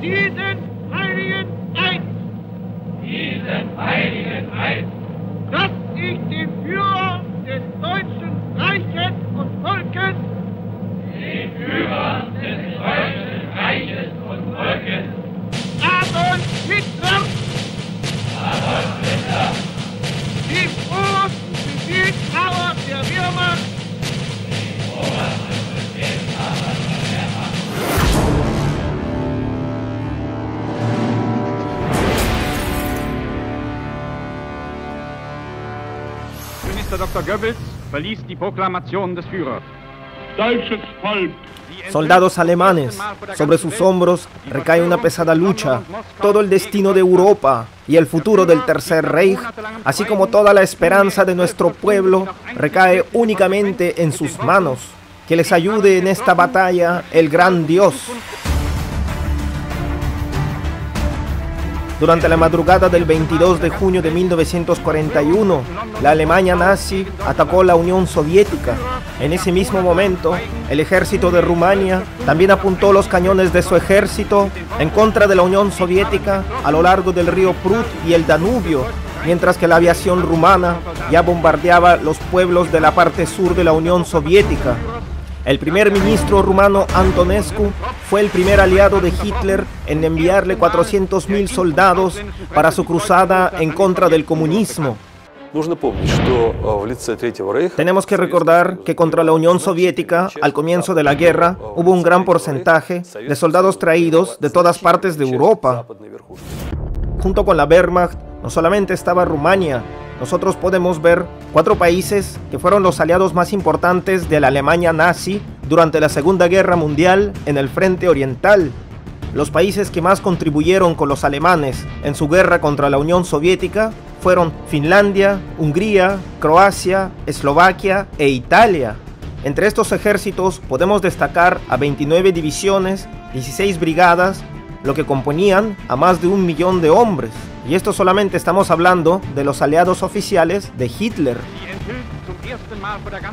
Diesen heiligen Eid, dass ich dem Führer des Deutschen Reiches und Volkes, dem Führer des Deutschen Reiches und Volkes, Adolf Hitler, dem obersten Befehlshaber der Wehrmacht, Minister Dr. Goebbels verließ die Proklamation des Führers. Deutsches Volk. Soldados alemanes, sobre sus hombros recae una pesada lucha, todo el destino de Europa y el futuro del Tercer Reich, así como toda la esperanza de nuestro pueblo, recae únicamente en sus manos. Que les ayude en esta batalla el gran Dios. Durante la madrugada del 22 de junio de 1941, la Alemania nazi atacó la Unión Soviética. En ese mismo momento, el ejército de Rumania también apuntó los cañones de su ejército en contra de la Unión Soviética a lo largo del río Prut y el Danubio, mientras que la aviación rumana ya bombardeaba los pueblos de la parte sur de la Unión Soviética. El primer ministro rumano Antonescu fue el primer aliado de Hitler en enviarle 400.000 soldados para su cruzada en contra del comunismo. Tenemos que recordar que contra la Unión Soviética, al comienzo de la guerra, hubo un gran porcentaje de soldados traídos de todas partes de Europa. Junto con la Wehrmacht, no solamente estaba Rumania. Nosotros podemos ver 4 países que fueron los aliados más importantes de la Alemania nazi durante la Segunda Guerra Mundial en el frente oriental. Los países que más contribuyeron con los alemanes en su guerra contra la Unión Soviética fueron Finlandia, Hungría, Croacia, Eslovaquia e Italia. Entre estos ejércitos podemos destacar a 29 divisiones, 16 brigadas, lo que componían a más de 1 millón de hombres. Y esto solamente estamos hablando de los aliados oficiales de Hitler.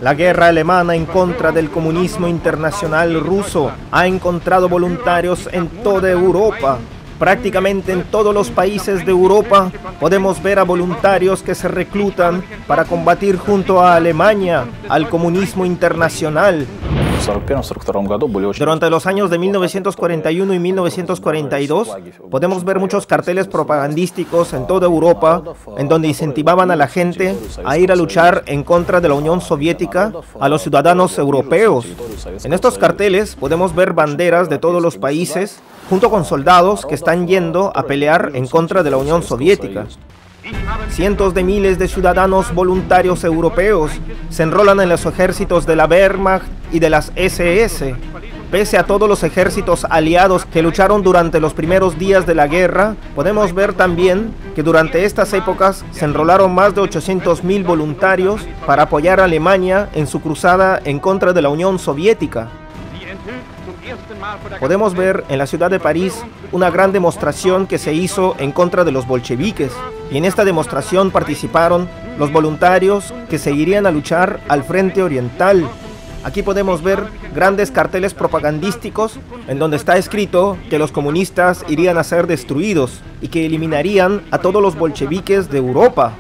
La guerra alemana en contra del comunismo internacional ruso ha encontrado voluntarios en toda Europa. Prácticamente en todos los países de Europa podemos ver a voluntarios que se reclutan para combatir junto a Alemania al comunismo internacional. Durante los años de 1941 y 1942 podemos ver muchos carteles propagandísticos en toda Europa en donde incentivaban a la gente a ir a luchar en contra de la Unión Soviética a los ciudadanos europeos. En estos carteles podemos ver banderas de todos los países junto con soldados que están yendo a pelear en contra de la Unión Soviética. Cientos de miles de ciudadanos voluntarios europeos se enrolan en los ejércitos de la Wehrmacht y de las SS. Pese a todos los ejércitos aliados que lucharon durante los primeros días de la guerra, podemos ver también que durante estas épocas se enrolaron más de 800.000 voluntarios para apoyar a Alemania en su cruzada en contra de la Unión Soviética. Podemos ver en la ciudad de París una gran demostración que se hizo en contra de los bolcheviques. Y en esta demostración participaron los voluntarios que se irían a luchar al frente oriental. Aquí podemos ver grandes carteles propagandísticos en donde está escrito que los comunistas irían a ser destruidos y que eliminarían a todos los bolcheviques de Europa.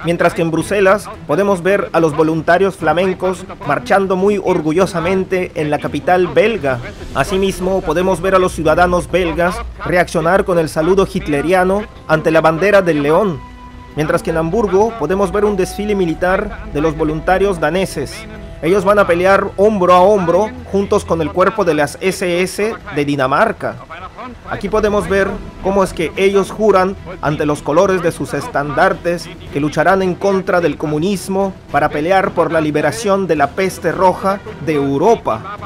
Mientras que en Bruselas podemos ver a los voluntarios flamencos marchando muy orgullosamente en la capital belga. Asimismo, podemos ver a los ciudadanos belgas reaccionar con el saludo hitleriano ante la bandera del león. Mientras que en Hamburgo podemos ver un desfile militar de los voluntarios daneses. Ellos van a pelear hombro a hombro juntos con el cuerpo de las SS de Dinamarca. Aquí podemos ver cómo es que ellos juran ante los colores de sus estandartes que lucharán en contra del comunismo para pelear por la liberación de la peste roja de Europa.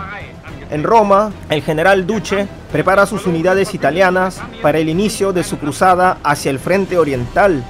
En Roma, el general Duce prepara sus unidades italianas para el inicio de su cruzada hacia el frente oriental.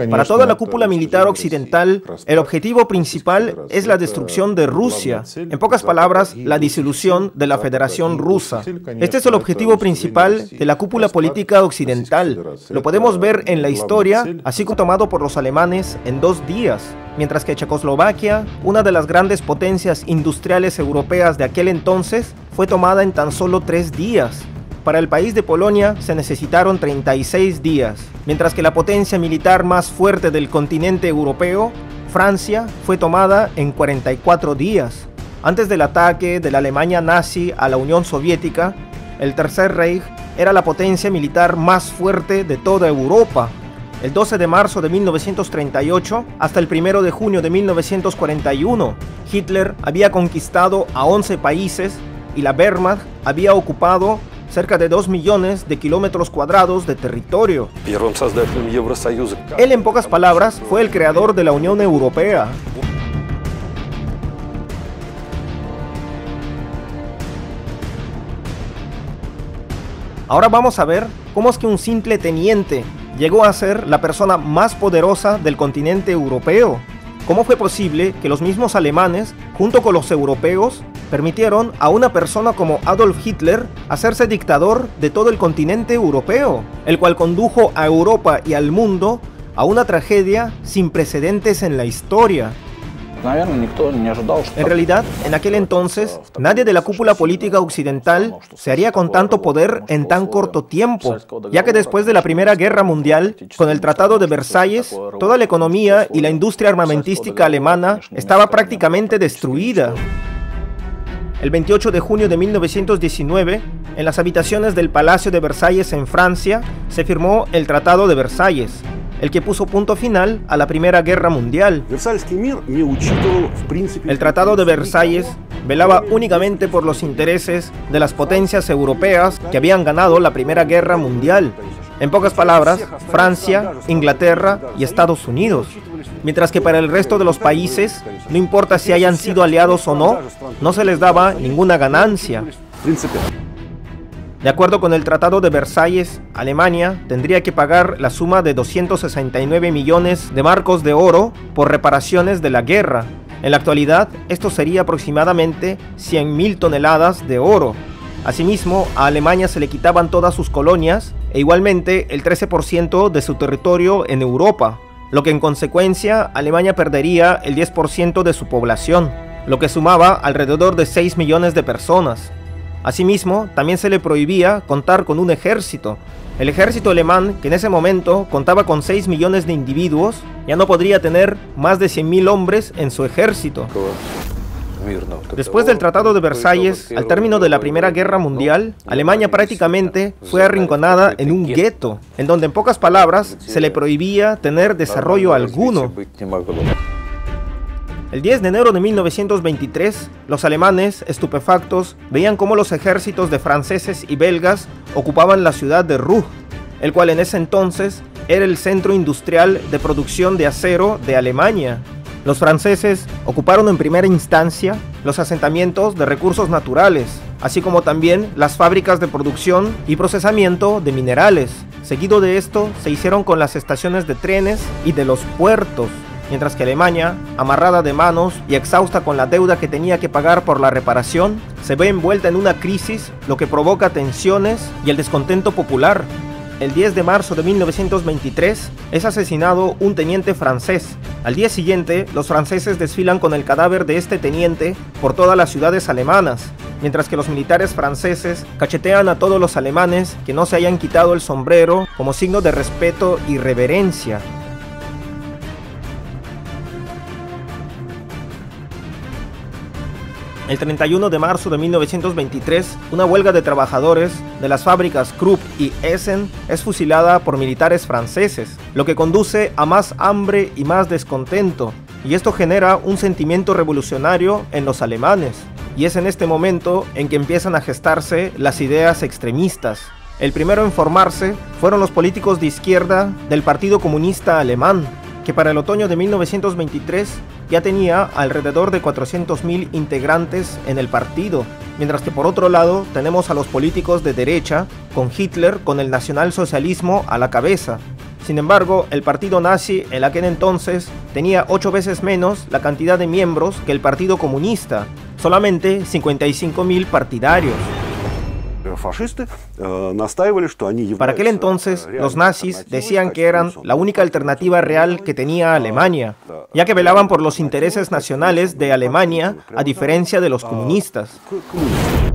Para toda la cúpula militar occidental, el objetivo principal es la destrucción de Rusia. En pocas palabras, la disolución de la Federación Rusa. Este es el objetivo principal de la cúpula política occidental. Lo podemos ver en la historia, así como tomado por los alemanes en 2 días. Mientras que Checoslovaquia, una de las grandes potencias industriales europeas de aquel entonces, fue tomada en tan solo 3 días. Para el país de Polonia se necesitaron 36 días, mientras que la potencia militar más fuerte del continente europeo, Francia, fue tomada en 44 días. Antes del ataque de la Alemania nazi a la Unión Soviética, el Tercer Reich era la potencia militar más fuerte de toda Europa. El 12 de marzo de 1938 hasta el 1 de junio de 1941, Hitler había conquistado a 11 países y la Wehrmacht había ocupado cerca de 2 millones de kilómetros cuadrados de territorio. Él, en pocas palabras, fue el creador de la Unión Europea. Ahora vamos a ver cómo es que un simple teniente llegó a ser la persona más poderosa del continente europeo. ¿Cómo fue posible que los mismos alemanes, junto con los europeos, permitieron a una persona como Adolf Hitler hacerse dictador de todo el continente europeo, el cual condujo a Europa y al mundo a una tragedia sin precedentes en la historia? En realidad, en aquel entonces, nadie de la cúpula política occidental se haría con tanto poder en tan corto tiempo, ya que después de la Primera Guerra Mundial, con el Tratado de Versalles, toda la economía y la industria armamentística alemana estaba prácticamente destruida. El 28 de junio de 1919, en las habitaciones del Palacio de Versalles en Francia, se firmó el Tratado de Versalles, el que puso punto final a la Primera Guerra Mundial. El Tratado de Versalles velaba únicamente por los intereses de las potencias europeas que habían ganado la Primera Guerra Mundial. En pocas palabras, Francia, Inglaterra y Estados Unidos. Mientras que para el resto de los países, no importa si hayan sido aliados o no, no se les daba ninguna ganancia. De acuerdo con el Tratado de Versalles, Alemania tendría que pagar la suma de 269 millones de marcos de oro por reparaciones de la guerra. En la actualidad, esto sería aproximadamente 100.000 toneladas de oro. Asimismo, a Alemania se le quitaban todas sus colonias e igualmente el 13% de su territorio en Europa, lo que en consecuencia Alemania perdería el 10% de su población, lo que sumaba alrededor de 6 millones de personas. Asimismo, también se le prohibía contar con un ejército. El ejército alemán, que en ese momento contaba con 6 millones de individuos, ya no podría tener más de 100.000 hombres en su ejército. Después del Tratado de Versalles, al término de la Primera Guerra Mundial, Alemania prácticamente fue arrinconada en un gueto, en donde en pocas palabras se le prohibía tener desarrollo alguno. El 10 de enero de 1923, los alemanes, estupefactos, veían cómo los ejércitos de franceses y belgas ocupaban la ciudad de Ruhr, el cual en ese entonces era el centro industrial de producción de acero de Alemania. Los franceses ocuparon en primera instancia los asentamientos de recursos naturales, así como también las fábricas de producción y procesamiento de minerales. Seguido de esto, se hicieron con las estaciones de trenes y de los puertos, mientras que Alemania, amarrada de manos y exhausta con la deuda que tenía que pagar por la reparación, se ve envuelta en una crisis, lo que provoca tensiones y el descontento popular. El 10 de marzo de 1923 es asesinado un teniente francés. Al día siguiente, los franceses desfilan con el cadáver de este teniente por todas las ciudades alemanas, mientras que los militares franceses cachetean a todos los alemanes que no se hayan quitado el sombrero como signo de respeto y reverencia. El 31 de marzo de 1923, una huelga de trabajadores de las fábricas Krupp y Essen es fusilada por militares franceses, lo que conduce a más hambre y más descontento, y esto genera un sentimiento revolucionario en los alemanes, y es en este momento en que empiezan a gestarse las ideas extremistas. El primero en formarse fueron los políticos de izquierda del Partido Comunista Alemán, que para el otoño de 1923 ya tenía alrededor de 400.000 integrantes en el partido, mientras que por otro lado tenemos a los políticos de derecha, con Hitler con el nacionalsocialismo a la cabeza. Sin embargo, el partido nazi en aquel entonces tenía 8 veces menos la cantidad de miembros que el Partido Comunista, solamente 55.000 partidarios. Para aquel entonces, los nazis decían que eran la única alternativa real que tenía Alemania, ya que velaban por los intereses nacionales de Alemania, a diferencia de los comunistas.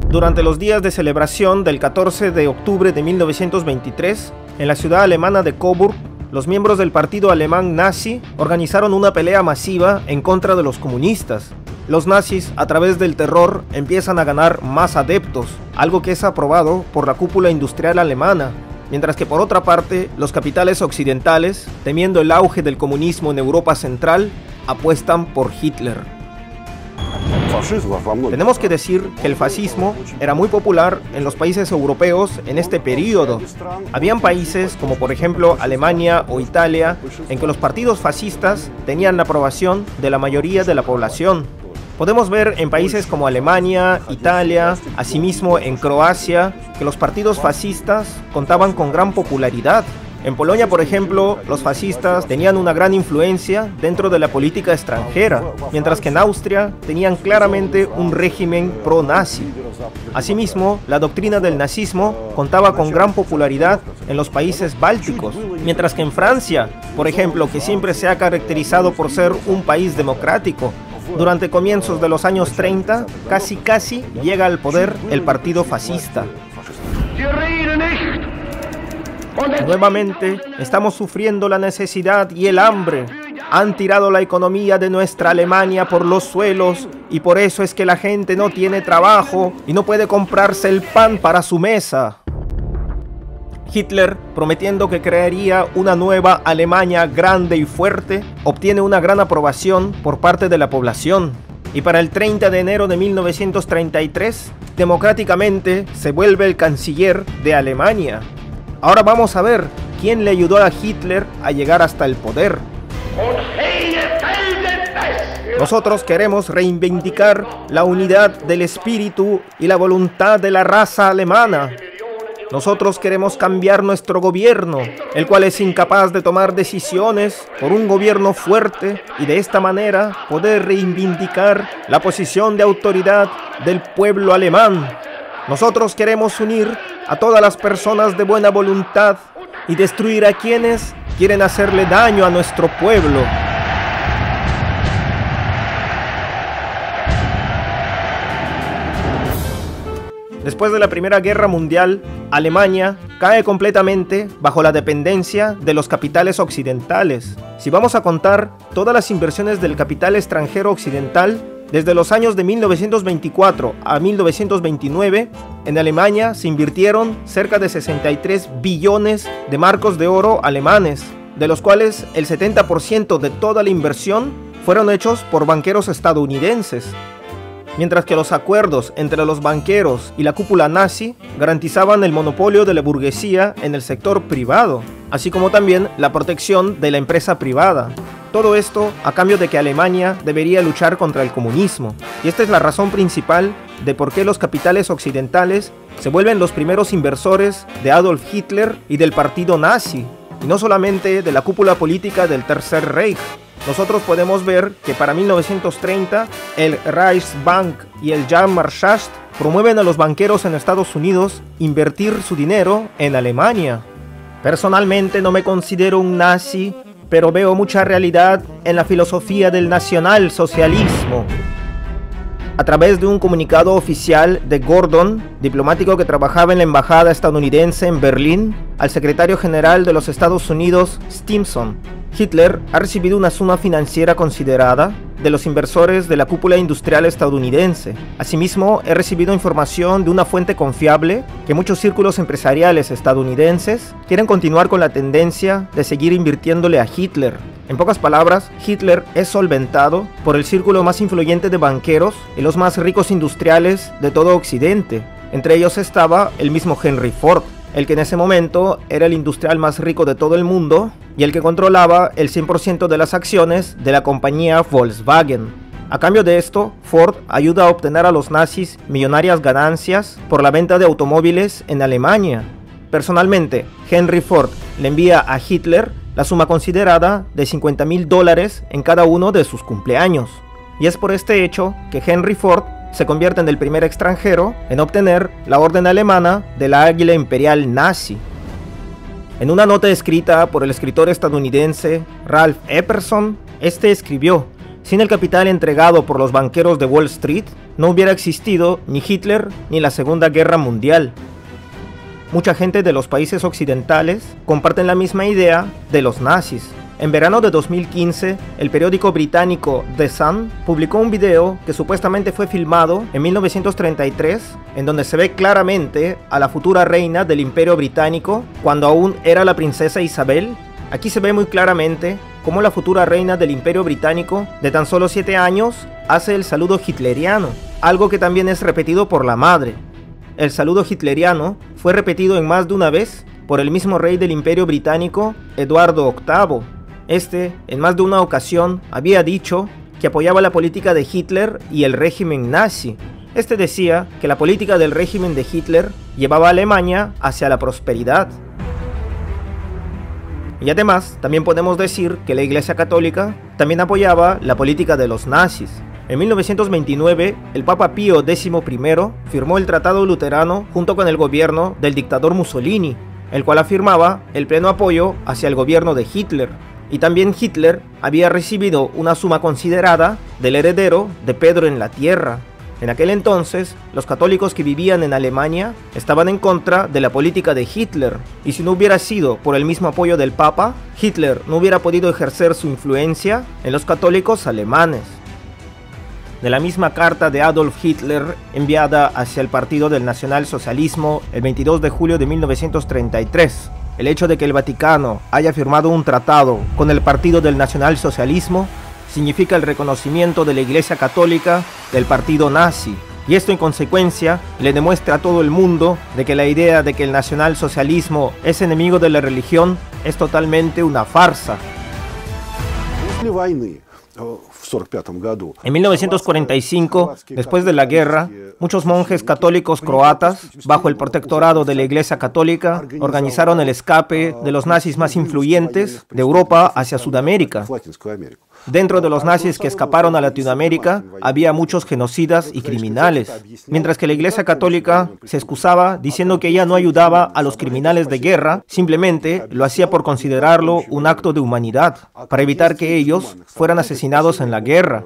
Durante los días de celebración del 14 de octubre de 1923, en la ciudad alemana de Coburg, los miembros del partido alemán nazi organizaron una pelea masiva en contra de los comunistas. Los nazis, a través del terror, empiezan a ganar más adeptos, algo que es aprobado por la cúpula industrial alemana, mientras que por otra parte, los capitales occidentales, temiendo el auge del comunismo en Europa Central, apuestan por Hitler. Tenemos que decir que el fascismo era muy popular en los países europeos en este periodo. Habían países como por ejemplo Alemania o Italia en que los partidos fascistas tenían la aprobación de la mayoría de la población. Podemos ver en países como Alemania, Italia, asimismo en Croacia, que los partidos fascistas contaban con gran popularidad. En Polonia, por ejemplo, los fascistas tenían una gran influencia dentro de la política extranjera, mientras que en Austria tenían claramente un régimen pro-nazi. Asimismo, la doctrina del nazismo contaba con gran popularidad en los países bálticos, mientras que en Francia, por ejemplo, que siempre se ha caracterizado por ser un país democrático, durante comienzos de los años 30, casi llega al poder el partido fascista. Nuevamente, estamos sufriendo la necesidad y el hambre. Han tirado la economía de nuestra Alemania por los suelos y por eso es que la gente no tiene trabajo y no puede comprarse el pan para su mesa. Hitler, prometiendo que crearía una nueva Alemania grande y fuerte, obtiene una gran aprobación por parte de la población. Y para el 30 de enero de 1933, democráticamente se vuelve el canciller de Alemania. Ahora vamos a ver quién le ayudó a Hitler a llegar hasta el poder. Nosotros queremos reivindicar la unidad del espíritu y la voluntad de la raza alemana. Nosotros queremos cambiar nuestro gobierno, el cual es incapaz de tomar decisiones, por un gobierno fuerte y de esta manera poder reivindicar la posición de autoridad del pueblo alemán. Nosotros queremos unir a todas las personas de buena voluntad y destruir a quienes quieren hacerle daño a nuestro pueblo. Después de la Primera Guerra Mundial, Alemania cae completamente bajo la dependencia de los capitales occidentales. Si vamos a contar todas las inversiones del capital extranjero occidental, desde los años de 1924 a 1929, en Alemania se invirtieron cerca de 63 billones de marcos de oro alemanes, de los cuales el 70% de toda la inversión fueron hechos por banqueros estadounidenses. Mientras que los acuerdos entre los banqueros y la cúpula nazi garantizaban el monopolio de la burguesía en el sector privado, así como también la protección de la empresa privada. Todo esto a cambio de que Alemania debería luchar contra el comunismo. Y esta es la razón principal de por qué los capitales occidentales se vuelven los primeros inversores de Adolf Hitler y del partido nazi, y no solamente de la cúpula política del Tercer Reich. Nosotros podemos ver que para 1930 el Reichsbank y el Jahrmarkt promueven a los banqueros en Estados Unidos invertir su dinero en Alemania. Personalmente no me considero un nazi, pero veo mucha realidad en la filosofía del nacionalsocialismo. A través de un comunicado oficial de Gordon, diplomático que trabajaba en la embajada estadounidense en Berlín, al secretario general de los Estados Unidos, Stimson, Hitler ha recibido una suma financiera considerada de los inversores de la cúpula industrial estadounidense. Asimismo, he recibido información de una fuente confiable que muchos círculos empresariales estadounidenses quieren continuar con la tendencia de seguir invirtiéndole a Hitler. En pocas palabras, Hitler es solventado por el círculo más influyente de banqueros y los más ricos industriales de todo Occidente. Entre ellos estaba el mismo Henry Ford, el que en ese momento era el industrial más rico de todo el mundo y el que controlaba el 100% de las acciones de la compañía Volkswagen. A cambio de esto, Ford ayuda a obtener a los nazis millonarias ganancias por la venta de automóviles en Alemania. Personalmente, Henry Ford le envía a Hitler la suma considerada de $50.000 en cada uno de sus cumpleaños. Y es por este hecho que Henry Ford se convierte en el primer extranjero en obtener la orden alemana de la Águila Imperial Nazi. En una nota escrita por el escritor estadounidense Ralph Epperson, este escribió: sin el capital entregado por los banqueros de Wall Street, no hubiera existido ni Hitler ni la Segunda Guerra Mundial. Mucha gente de los países occidentales comparten la misma idea de los nazis. En verano de 2015, el periódico británico The Sun publicó un video que supuestamente fue filmado en 1933, en donde se ve claramente a la futura reina del Imperio Británico cuando aún era la princesa Isabel. Aquí se ve muy claramente cómo la futura reina del Imperio Británico, de tan solo 7 años, hace el saludo hitleriano, algo que también es repetido por la madre. El saludo hitleriano fue repetido en más de una vez por el mismo rey del Imperio Británico, Eduardo VIII. Este, en más de una ocasión, había dicho que apoyaba la política de Hitler y el régimen nazi. Este decía que la política del régimen de Hitler llevaba a Alemania hacia la prosperidad. Y además, también podemos decir que la Iglesia Católica también apoyaba la política de los nazis. En 1929, el Papa Pío XI firmó el Tratado Luterano junto con el gobierno del dictador Mussolini, el cual afirmaba el pleno apoyo hacia el gobierno de Hitler. Y también Hitler había recibido una suma considerada del heredero de Pedro en la Tierra. En aquel entonces, los católicos que vivían en Alemania estaban en contra de la política de Hitler, y si no hubiera sido por el mismo apoyo del Papa, Hitler no hubiera podido ejercer su influencia en los católicos alemanes. De la misma carta de Adolf Hitler enviada hacia el Partido del Nacionalsocialismo el 22 de julio de 1933, el hecho de que el Vaticano haya firmado un tratado con el Partido del Nacionalsocialismo significa el reconocimiento de la Iglesia Católica del partido nazi, y esto en consecuencia le demuestra a todo el mundo de que la idea de que el nacionalsocialismo es enemigo de la religión es totalmente una farsa. En 1945, después de la guerra, muchos monjes católicos croatas, bajo el protectorado de la Iglesia Católica, organizaron el escape de los nazis más influyentes de Europa hacia Sudamérica. Dentro de los nazis que escaparon a Latinoamérica, había muchos genocidas y criminales, mientras que la Iglesia Católica se excusaba diciendo que ella no ayudaba a los criminales de guerra, simplemente lo hacía por considerarlo un acto de humanidad, para evitar que ellos fueran asesinados en la guerra.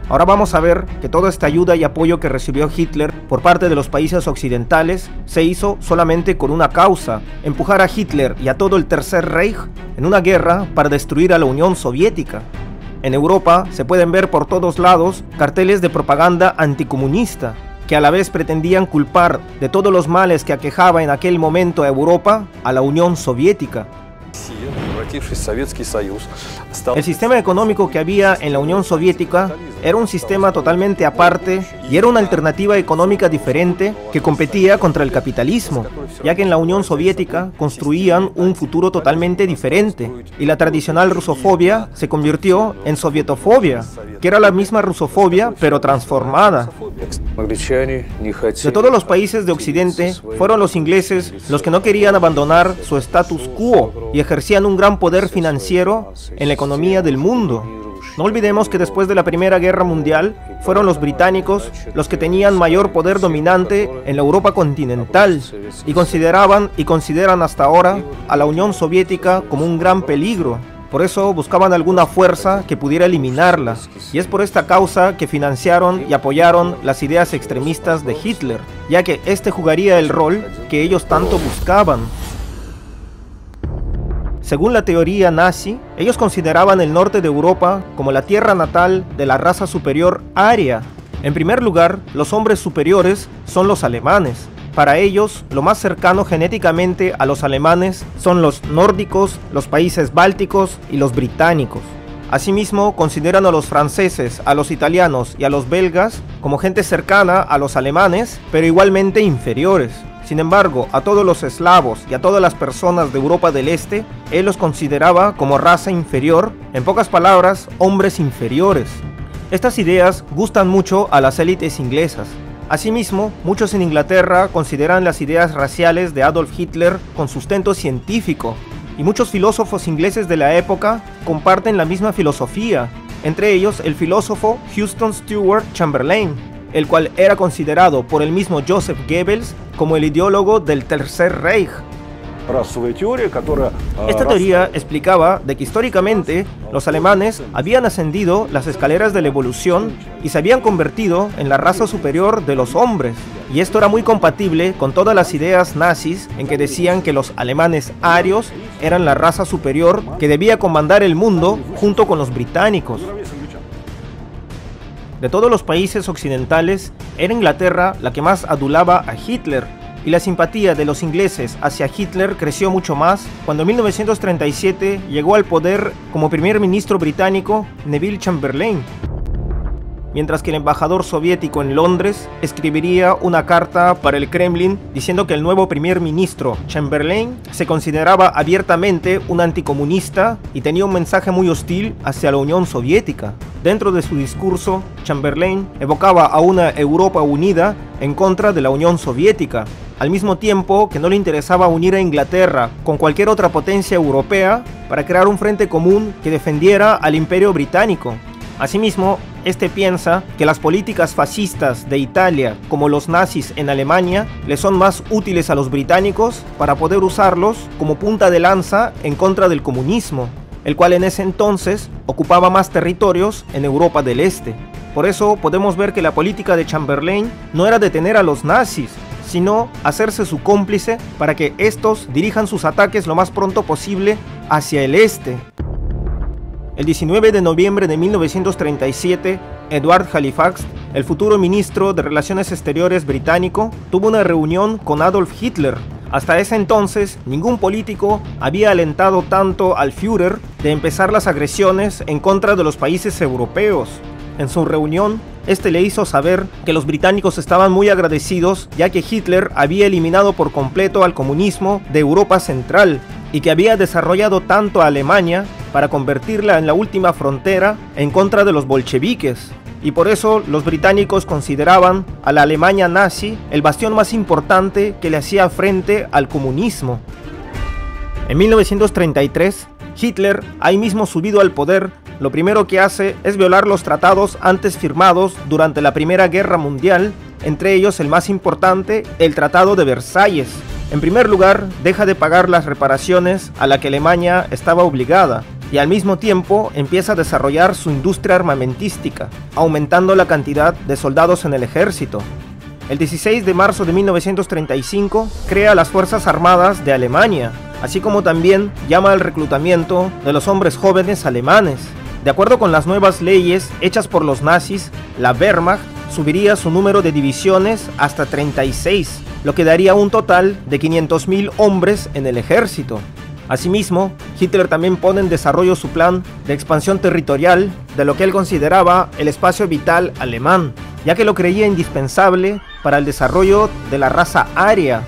Ahora vamos a ver que toda esta ayuda y apoyo que recibió Hitler por parte de los países occidentales se hizo solamente con una causa: empujar a Hitler y a todo el Tercer Reich en una guerra para destruir a la Unión Soviética. En Europa se pueden ver por todos lados carteles de propaganda anticomunista, que a la vez pretendían culpar de todos los males que aquejaba en aquel momento a Europa a la Unión Soviética. El sistema económico que había en la Unión Soviética era un sistema totalmente aparte y era una alternativa económica diferente que competía contra el capitalismo, ya que en la Unión Soviética construían un futuro totalmente diferente y la tradicional rusofobia se convirtió en sovietofobia, que era la misma rusofobia pero transformada. De todos los países de Occidente, fueron los ingleses los que no querían abandonar su status quo y ejercían un gran poder financiero en la economía del mundo. No olvidemos que después de la Primera Guerra Mundial, fueron los británicos los que tenían mayor poder dominante en la Europa continental y consideraban y consideran hasta ahora a la Unión Soviética como un gran peligro. Por eso buscaban alguna fuerza que pudiera eliminarla, y es por esta causa que financiaron y apoyaron las ideas extremistas de Hitler, ya que este jugaría el rol que ellos tanto buscaban. Según la teoría nazi, ellos consideraban el norte de Europa como la tierra natal de la raza superior aria. En primer lugar, los hombres superiores son los alemanes. Para ellos, lo más cercano genéticamente a los alemanes son los nórdicos, los países bálticos y los británicos. Asimismo, consideran a los franceses, a los italianos y a los belgas como gente cercana a los alemanes, pero igualmente inferiores. Sin embargo, a todos los eslavos y a todas las personas de Europa del Este, él los consideraba como raza inferior, en pocas palabras, hombres inferiores. Estas ideas gustan mucho a las élites inglesas. Asimismo, muchos en Inglaterra consideran las ideas raciales de Adolf Hitler con sustento científico, y muchos filósofos ingleses de la época comparten la misma filosofía, entre ellos el filósofo Houston Stewart Chamberlain, el cual era considerado por el mismo Joseph Goebbels como el ideólogo del Tercer Reich. Esta teoría explicaba de que históricamente los alemanes habían ascendido las escaleras de la evolución y se habían convertido en la raza superior de los hombres. Y esto era muy compatible con todas las ideas nazis en que decían que los alemanes arios eran la raza superior que debía comandar el mundo junto con los británicos. De todos los países occidentales, era Inglaterra la que más adulaba a Hitler, y la simpatía de los ingleses hacia Hitler creció mucho más cuando en 1937 llegó al poder como primer ministro británico Neville Chamberlain, mientras que el embajador soviético en Londres escribiría una carta para el Kremlin diciendo que el nuevo primer ministro Chamberlain se consideraba abiertamente un anticomunista y tenía un mensaje muy hostil hacia la Unión Soviética. Dentro de su discurso, Chamberlain evocaba a una Europa unida en contra de la Unión Soviética, al mismo tiempo que no le interesaba unir a Inglaterra con cualquier otra potencia europea para crear un frente común que defendiera al Imperio Británico. Asimismo, este piensa que las políticas fascistas de Italia, como los nazis en Alemania, le son más útiles a los británicos para poder usarlos como punta de lanza en contra del comunismo, el cual en ese entonces ocupaba más territorios en Europa del Este. Por eso podemos ver que la política de Chamberlain no era detener a los nazis, sino hacerse su cómplice para que estos dirijan sus ataques lo más pronto posible hacia el este. El 19 de noviembre de 1937, Edward Halifax, el futuro ministro de Relaciones Exteriores británico, tuvo una reunión con Adolf Hitler. Hasta ese entonces, ningún político había alentado tanto al Führer de empezar las agresiones en contra de los países europeos. En su reunión, este le hizo saber que los británicos estaban muy agradecidos ya que Hitler había eliminado por completo al comunismo de Europa Central y que había desarrollado tanto a Alemania para convertirla en la última frontera en contra de los bolcheviques. Y por eso los británicos consideraban a la Alemania nazi el bastión más importante que le hacía frente al comunismo. En 1933, Hitler, ahí mismo subido al poder, lo primero que hace es violar los tratados antes firmados durante la Primera Guerra Mundial, entre ellos el más importante, el Tratado de Versalles. En primer lugar, deja de pagar las reparaciones a la que Alemania estaba obligada, y al mismo tiempo empieza a desarrollar su industria armamentística, aumentando la cantidad de soldados en el ejército. El 16 de marzo de 1935 crea las Fuerzas Armadas de Alemania, así como también llama al reclutamiento de los hombres jóvenes alemanes. De acuerdo con las nuevas leyes hechas por los nazis, la Wehrmacht subiría su número de divisiones hasta 36, lo que daría un total de 500.000 hombres en el ejército. Asimismo, Hitler también pone en desarrollo su plan de expansión territorial de lo que él consideraba el espacio vital alemán, ya que lo creía indispensable para el desarrollo de la raza aria.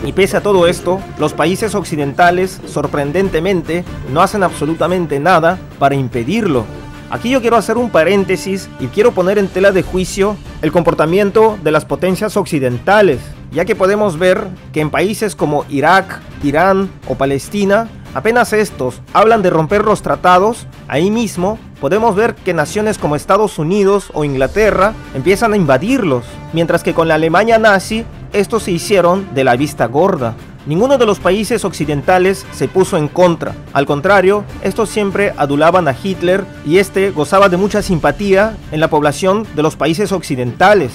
Y pese a todo esto, los países occidentales, sorprendentemente, no hacen absolutamente nada para impedirlo. Aquí yo quiero hacer un paréntesis y quiero poner en tela de juicio el comportamiento de las potencias occidentales, ya que podemos ver que en países como Irak, Irán o Palestina, apenas estos hablan de romper los tratados, ahí mismo podemos ver que naciones como Estados Unidos o Inglaterra empiezan a invadirlos, mientras que con la Alemania nazi, estos se hicieron de la vista gorda. Ninguno de los países occidentales se puso en contra. Al contrario, estos siempre adulaban a Hitler y este gozaba de mucha simpatía en la población de los países occidentales.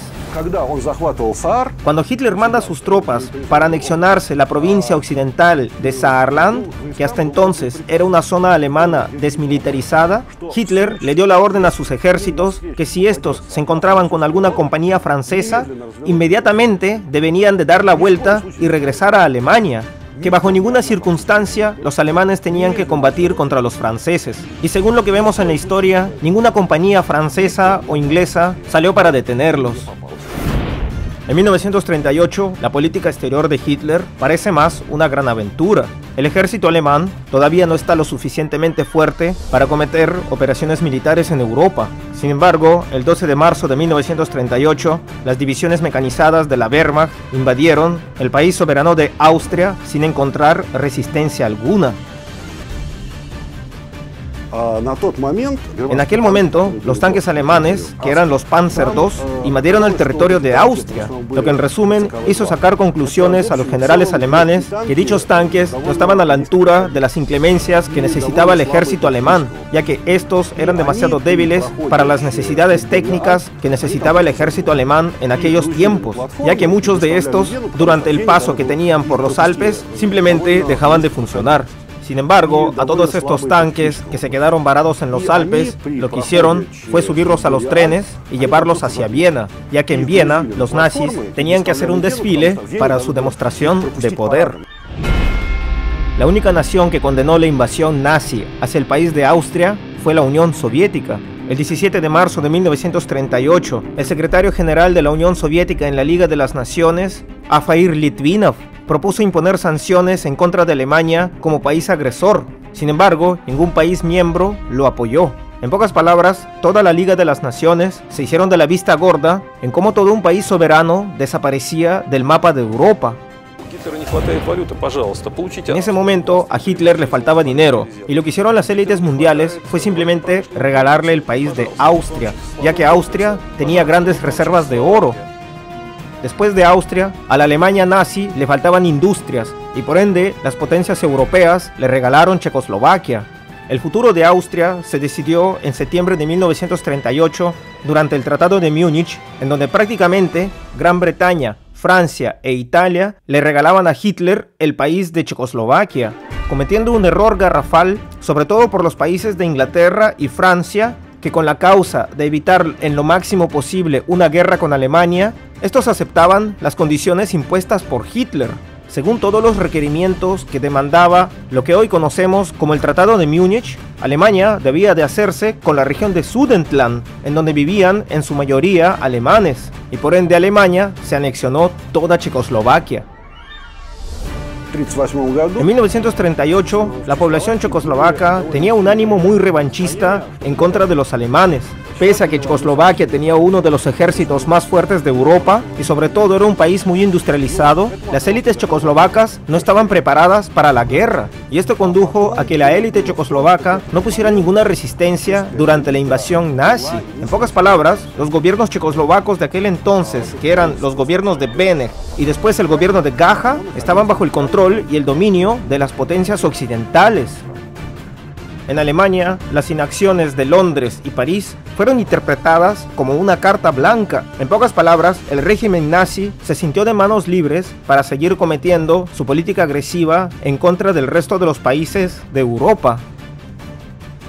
Cuando Hitler manda a sus tropas para anexionarse la provincia occidental de Saarland, que hasta entonces era una zona alemana desmilitarizada, Hitler le dio la orden a sus ejércitos que si estos se encontraban con alguna compañía francesa, inmediatamente deberían de dar la vuelta y regresar a Alemania, que bajo ninguna circunstancia los alemanes tenían que combatir contra los franceses. Y según lo que vemos en la historia, ninguna compañía francesa o inglesa salió para detenerlos. En 1938, la política exterior de Hitler parece más una gran aventura. El ejército alemán todavía no está lo suficientemente fuerte para cometer operaciones militares en Europa. Sin embargo, el 12 de marzo de 1938, las divisiones mecanizadas de la Wehrmacht invadieron el país soberano de Austria sin encontrar resistencia alguna. En aquel momento, los tanques alemanes, que eran los Panzer II, invadieron el territorio de Austria, lo que en resumen hizo sacar conclusiones a los generales alemanes que dichos tanques no estaban a la altura de las inclemencias que necesitaba el ejército alemán, ya que estos eran demasiado débiles para las necesidades técnicas que necesitaba el ejército alemán en aquellos tiempos, ya que muchos de estos, durante el paso que tenían por los Alpes, simplemente dejaban de funcionar. Sin embargo, a todos estos tanques que se quedaron varados en los Alpes, lo que hicieron fue subirlos a los trenes y llevarlos hacia Viena, ya que en Viena los nazis tenían que hacer un desfile para su demostración de poder. La única nación que condenó la invasión nazi hacia el país de Austria fue la Unión Soviética. El 17 de marzo de 1938, el secretario general de la Unión Soviética en la Liga de las Naciones, Afair Litvinov, propuso imponer sanciones en contra de Alemania como país agresor. Sin embargo, ningún país miembro lo apoyó. En pocas palabras, toda la Liga de las Naciones se hicieron de la vista gorda en cómo todo un país soberano desaparecía del mapa de Europa. En ese momento a Hitler le faltaba dinero y lo que hicieron las élites mundiales fue simplemente regalarle el país de Austria, ya que Austria tenía grandes reservas de oro. Después de Austria, a la Alemania nazi le faltaban industrias y por ende las potencias europeas le regalaron Checoslovaquia. El futuro de Austria se decidió en septiembre de 1938 durante el Tratado de Múnich, en donde prácticamente Gran Bretaña, Francia e Italia le regalaban a Hitler el país de Checoslovaquia, cometiendo un error garrafal, sobre todo por los países de Inglaterra y Francia, que con la causa de evitar en lo máximo posible una guerra con Alemania, estos aceptaban las condiciones impuestas por Hitler, según todos los requerimientos que demandaba lo que hoy conocemos como el Tratado de Múnich. Alemania debía de hacerse con la región de Sudetenland, en donde vivían en su mayoría alemanes, y por ende Alemania se anexionó toda Checoslovaquia. En 1938, la población checoslovaca tenía un ánimo muy revanchista en contra de los alemanes. Pese a que Checoslovaquia tenía uno de los ejércitos más fuertes de Europa y sobre todo era un país muy industrializado, las élites checoslovacas no estaban preparadas para la guerra, y esto condujo a que la élite checoslovaca no pusiera ninguna resistencia durante la invasión nazi. En pocas palabras, los gobiernos checoslovacos de aquel entonces, que eran los gobiernos de Beneš y después el gobierno de Gaja, estaban bajo el control y el dominio de las potencias occidentales. En Alemania, las inacciones de Londres y París fueron interpretadas como una carta blanca. En pocas palabras, el régimen nazi se sintió de manos libres para seguir cometiendo su política agresiva en contra del resto de los países de Europa.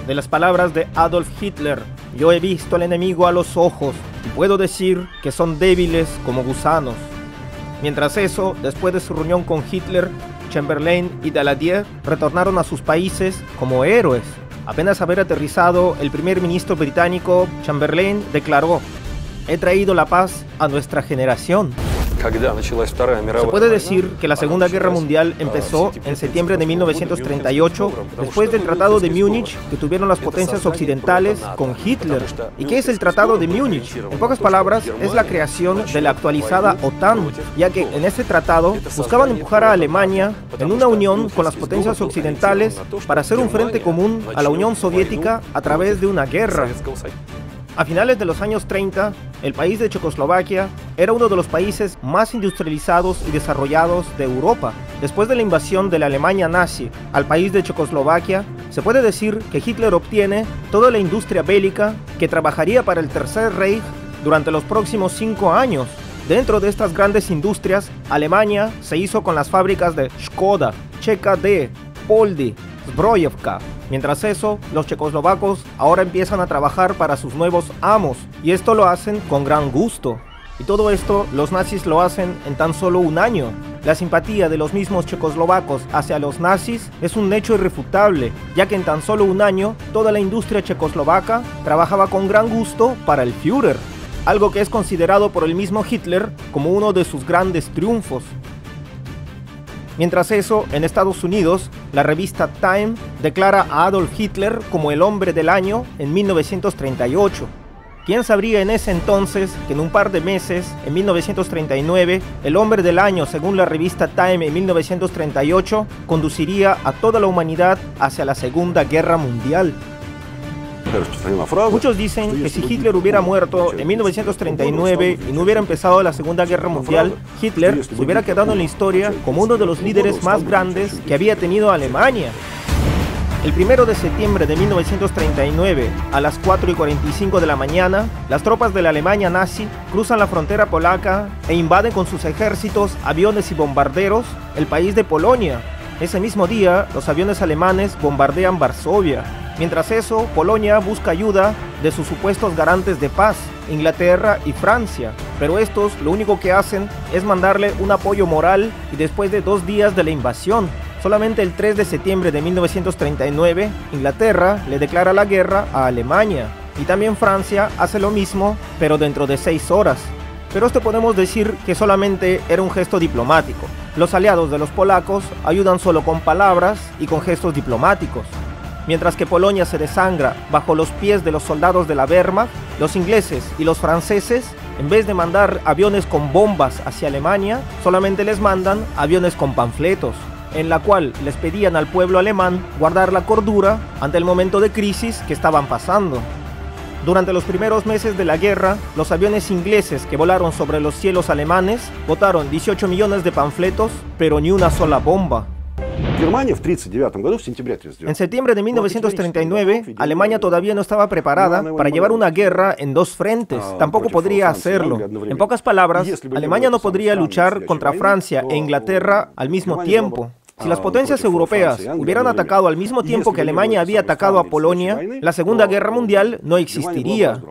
De las palabras de Adolf Hitler: yo he visto al enemigo a los ojos y puedo decir que son débiles como gusanos. Mientras eso, después de su reunión con Hitler, Chamberlain y Daladier retornaron a sus países como héroes. Apenas haber aterrizado el primer ministro británico, Chamberlain declaró: he traído la paz a nuestra generación. Se puede decir que la Segunda Guerra Mundial empezó en septiembre de 1938, después del Tratado de Múnich que tuvieron las potencias occidentales con Hitler. ¿Y qué es el Tratado de Múnich? En pocas palabras, es la creación de la actualizada OTAN, ya que en este tratado buscaban empujar a Alemania en una unión con las potencias occidentales para hacer un frente común a la Unión Soviética a través de una guerra. A finales de los años 30, el país de Checoslovaquia era uno de los países más industrializados y desarrollados de Europa. Después de la invasión de la Alemania nazi al país de Checoslovaquia, se puede decir que Hitler obtiene toda la industria bélica que trabajaría para el Tercer Reich durante los próximos 5 años. Dentro de estas grandes industrias, Alemania se hizo con las fábricas de Škoda, ČKD, Poldi, Zbrojovka. Mientras eso, los checoslovacos ahora empiezan a trabajar para sus nuevos amos, y esto lo hacen con gran gusto. Y todo esto los nazis lo hacen en tan solo un año. La simpatía de los mismos checoslovacos hacia los nazis es un hecho irrefutable, ya que en tan solo un año toda la industria checoslovaca trabajaba con gran gusto para el Führer. algo que es considerado por el mismo Hitler como uno de sus grandes triunfos. Mientras eso, en Estados Unidos, la revista Time declara a Adolf Hitler como el hombre del año en 1938. ¿Quién sabría en ese entonces que en un par de meses, en 1939, el hombre del año, según la revista Time en 1938, conduciría a toda la humanidad hacia la Segunda Guerra Mundial? Muchos dicen que si Hitler hubiera muerto en 1939 y no hubiera empezado la Segunda Guerra Mundial, Hitler se hubiera quedado en la historia como uno de los líderes más grandes que había tenido Alemania. El 1 de septiembre de 1939, a las 4:45 de la mañana, las tropas de la Alemania nazi cruzan la frontera polaca e invaden con sus ejércitos, aviones y bombarderos el país de Polonia. Ese mismo día, los aviones alemanes bombardean Varsovia. Mientras eso, Polonia busca ayuda de sus supuestos garantes de paz, Inglaterra y Francia. Pero estos lo único que hacen es mandarle un apoyo moral y después de 2 días de la invasión, solamente el 3 de septiembre de 1939, Inglaterra le declara la guerra a Alemania. Y también Francia hace lo mismo, pero dentro de 6 horas. Pero esto podemos decir que solamente era un gesto diplomático. Los aliados de los polacos ayudan solo con palabras y con gestos diplomáticos. Mientras que Polonia se desangra bajo los pies de los soldados de la Wehrmacht, los ingleses y los franceses, en vez de mandar aviones con bombas hacia Alemania, solamente les mandan aviones con panfletos, en la cual les pedían al pueblo alemán guardar la cordura ante el momento de crisis que estaban pasando. Durante los primeros meses de la guerra, los aviones ingleses que volaron sobre los cielos alemanes botaron 18 millones de panfletos, pero ni una sola bomba. En septiembre de 1939, Alemania todavía no estaba preparada para llevar una guerra en 2 frentes. Tampoco podría hacerlo. En pocas palabras, Alemania no podría luchar contra Francia e Inglaterra al mismo tiempo. Si las potencias europeas hubieran atacado al mismo tiempo que Alemania había atacado a Polonia, la Segunda Guerra Mundial no existiría.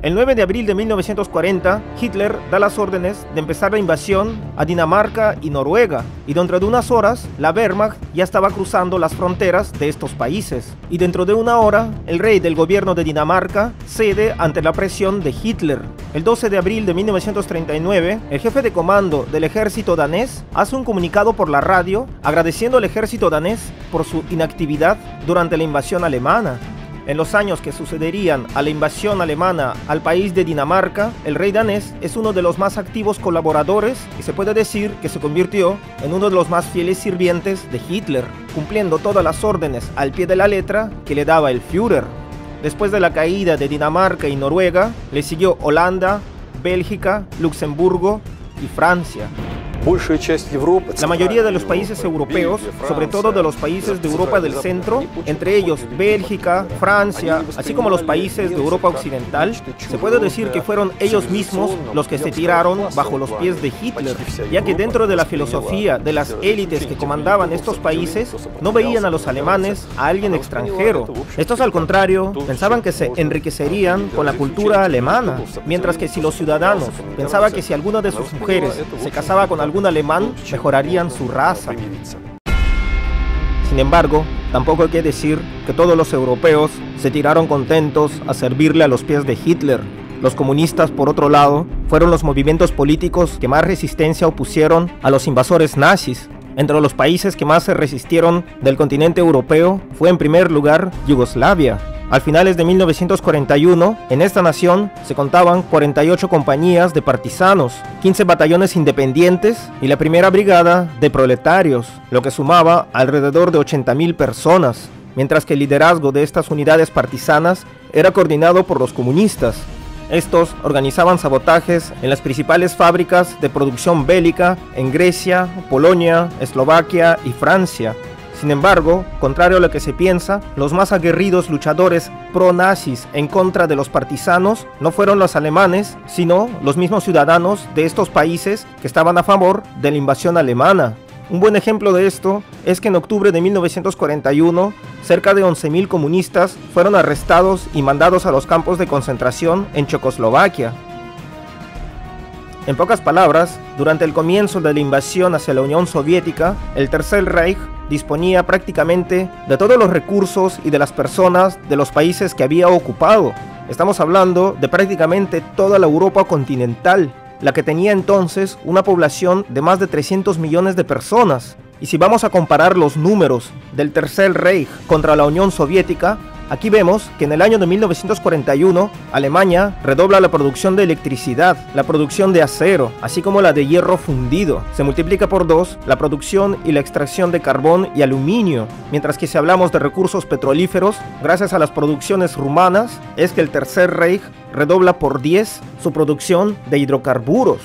El 9 de abril de 1940, Hitler da las órdenes de empezar la invasión a Dinamarca y Noruega, y dentro de unas horas, la Wehrmacht ya estaba cruzando las fronteras de estos países. Y dentro de una hora, el rey del gobierno de Dinamarca cede ante la presión de Hitler. El 12 de abril de 1939, el jefe de comando del ejército danés hace un comunicado por la radio agradeciendo al ejército danés por su inactividad durante la invasión alemana. En los años que sucederían a la invasión alemana al país de Dinamarca, el rey danés es uno de los más activos colaboradores y se puede decir que se convirtió en uno de los más fieles sirvientes de Hitler, cumpliendo todas las órdenes al pie de la letra que le daba el Führer. Después de la caída de Dinamarca y Noruega, le siguió Holanda, Bélgica, Luxemburgo y Francia. La mayoría de los países europeos, sobre todo de los países de Europa del centro, entre ellos Bélgica, Francia, así como los países de Europa occidental, se puede decir que fueron ellos mismos los que se tiraron bajo los pies de Hitler, ya que dentro de la filosofía de las élites que comandaban estos países, no veían a los alemanes a alguien extranjero. Estos, al contrario, pensaban que se enriquecerían con la cultura alemana, mientras que si los ciudadanos pensaban que si alguna de sus mujeres se casaba con algún alemán, mejorarían su raza. Sin embargo, tampoco hay que decir que todos los europeos se tiraron contentos a servirle a los pies de Hitler. Los comunistas, por otro lado, fueron los movimientos políticos que más resistencia opusieron a los invasores nazis. Entre los países que más se resistieron del continente europeo fue en primer lugar Yugoslavia. Al finales de 1941, en esta nación se contaban 48 compañías de partisanos, 15 batallones independientes y la primera brigada de proletarios, lo que sumaba alrededor de 80.000 personas, mientras que el liderazgo de estas unidades partisanas era coordinado por los comunistas. Estos organizaban sabotajes en las principales fábricas de producción bélica en Grecia, Polonia, Eslovaquia y Francia. Sin embargo, contrario a lo que se piensa, los más aguerridos luchadores pro-nazis en contra de los partisanos no fueron los alemanes, sino los mismos ciudadanos de estos países que estaban a favor de la invasión alemana. Un buen ejemplo de esto es que en octubre de 1941, cerca de 11.000 comunistas fueron arrestados y mandados a los campos de concentración en Checoslovaquia. En pocas palabras, durante el comienzo de la invasión hacia la Unión Soviética, el Tercer Reich disponía prácticamente de todos los recursos y de las personas de los países que había ocupado. Estamos hablando de prácticamente toda la Europa continental, la que tenía entonces una población de más de 300 millones de personas. Y si vamos a comparar los números del Tercer Reich contra la Unión Soviética, aquí vemos que en el año de 1941, Alemania redobla la producción de electricidad, la producción de acero, así como la de hierro fundido. Se multiplica por 2 la producción y la extracción de carbón y aluminio, mientras que si hablamos de recursos petrolíferos, gracias a las producciones rumanas, es que el Tercer Reich redobla por 10 su producción de hidrocarburos.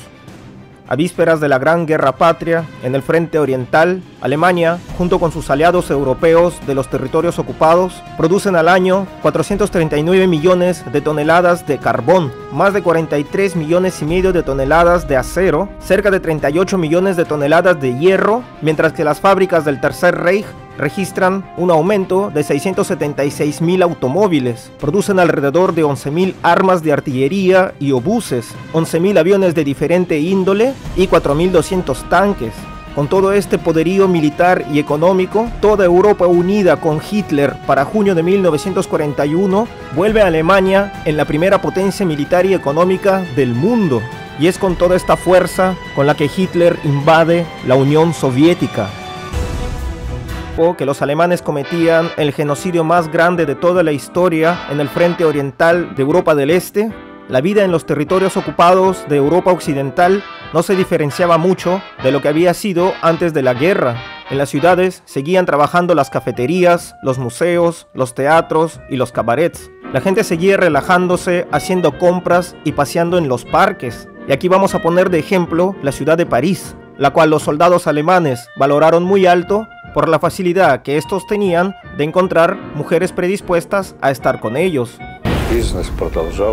A vísperas de la Gran Guerra Patria, en el frente oriental, Alemania, junto con sus aliados europeos de los territorios ocupados, producen al año 439 millones de toneladas de carbón, más de 43 millones y medio de toneladas de acero, cerca de 38 millones de toneladas de hierro, mientras que las fábricas del Tercer Reich registran un aumento de 676.000 automóviles, producen alrededor de 11.000 armas de artillería y obuses, 11.000 aviones de diferente índole y 4.200 tanques. Con todo este poderío militar y económico, toda Europa unida con Hitler para junio de 1941 vuelve a Alemania en la primera potencia militar y económica del mundo. Y es con toda esta fuerza con la que Hitler invade la Unión Soviética. Que los alemanes cometían el genocidio más grande de toda la historia en el frente oriental de Europa del Este, la vida en los territorios ocupados de Europa Occidental no se diferenciaba mucho de lo que había sido antes de la guerra. En las ciudades seguían trabajando las cafeterías, los museos, los teatros y los cabarets. La gente seguía relajándose, haciendo compras y paseando en los parques. Y aquí vamos a poner de ejemplo la ciudad de París, la cual los soldados alemanes valoraron muy alto por la facilidad que estos tenían de encontrar mujeres predispuestas a estar con ellos.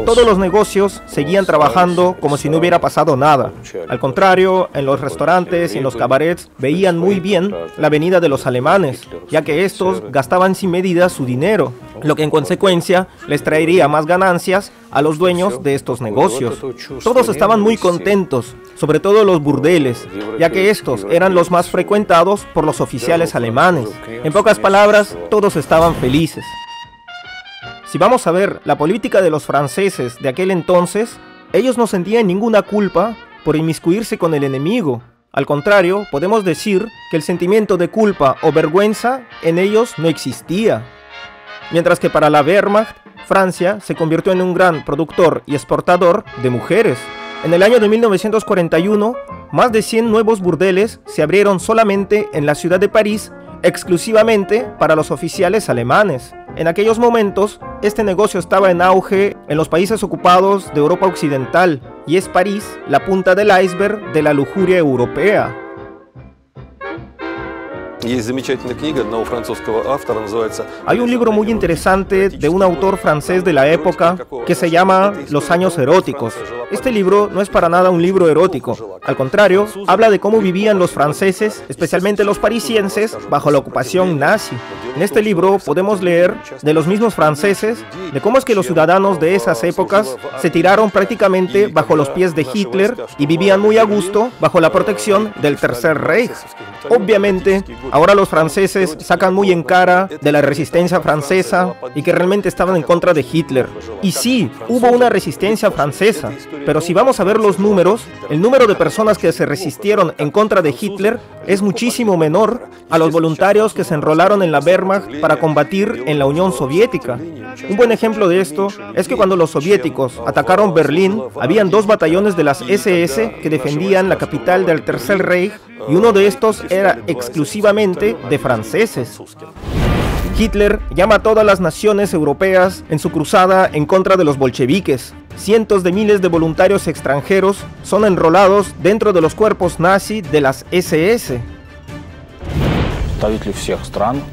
Todos los negocios seguían trabajando como si no hubiera pasado nada. Al contrario, en los restaurantes y en los cabarets veían muy bien la venida de los alemanes, ya que estos gastaban sin medida su dinero, lo que en consecuencia les traería más ganancias a los dueños de estos negocios. Todos estaban muy contentos, sobre todo los burdeles, ya que estos eran los más frecuentados por los oficiales alemanes. En pocas palabras, todos estaban felices. Si vamos a ver la política de los franceses de aquel entonces, ellos no sentían ninguna culpa por inmiscuirse con el enemigo. Al contrario, podemos decir que el sentimiento de culpa o vergüenza en ellos no existía. Mientras que para la Wehrmacht, Francia se convirtió en un gran productor y exportador de mujeres. En el año de 1941, más de 100 nuevos burdeles se abrieron solamente en la ciudad de París, exclusivamente para los oficiales alemanes. En aquellos momentos, este negocio estaba en auge en los países ocupados de Europa Occidental, y es París la punta del iceberg de la lujuria europea. Hay un libro muy interesante de un autor francés de la época que se llama Los años eróticos. Este libro no es para nada un libro erótico. Al contrario, habla de cómo vivían los franceses, especialmente los parisienses, bajo la ocupación nazi. En este libro podemos leer de los mismos franceses, de cómo es que los ciudadanos de esas épocas se tiraron prácticamente bajo los pies de Hitler y vivían muy a gusto bajo la protección del Tercer Reich. Obviamente, ahora los franceses sacan muy en cara de la resistencia francesa y que realmente estaban en contra de Hitler. Y sí, hubo una resistencia francesa, pero si vamos a ver los números, el número de personas que se resistieron en contra de Hitler es muchísimo menor a los voluntarios que se enrolaron en la Wehrmacht para combatir en la Unión Soviética. Un buen ejemplo de esto es que cuando los soviéticos atacaron Berlín, habían 2 batallones de las SS que defendían la capital del Tercer Reich, y uno de estos era exclusivamente de franceses. Hitler llama a todas las naciones europeas en su cruzada en contra de los bolcheviques. Cientos de miles de voluntarios extranjeros son enrolados dentro de los cuerpos nazi de las SS.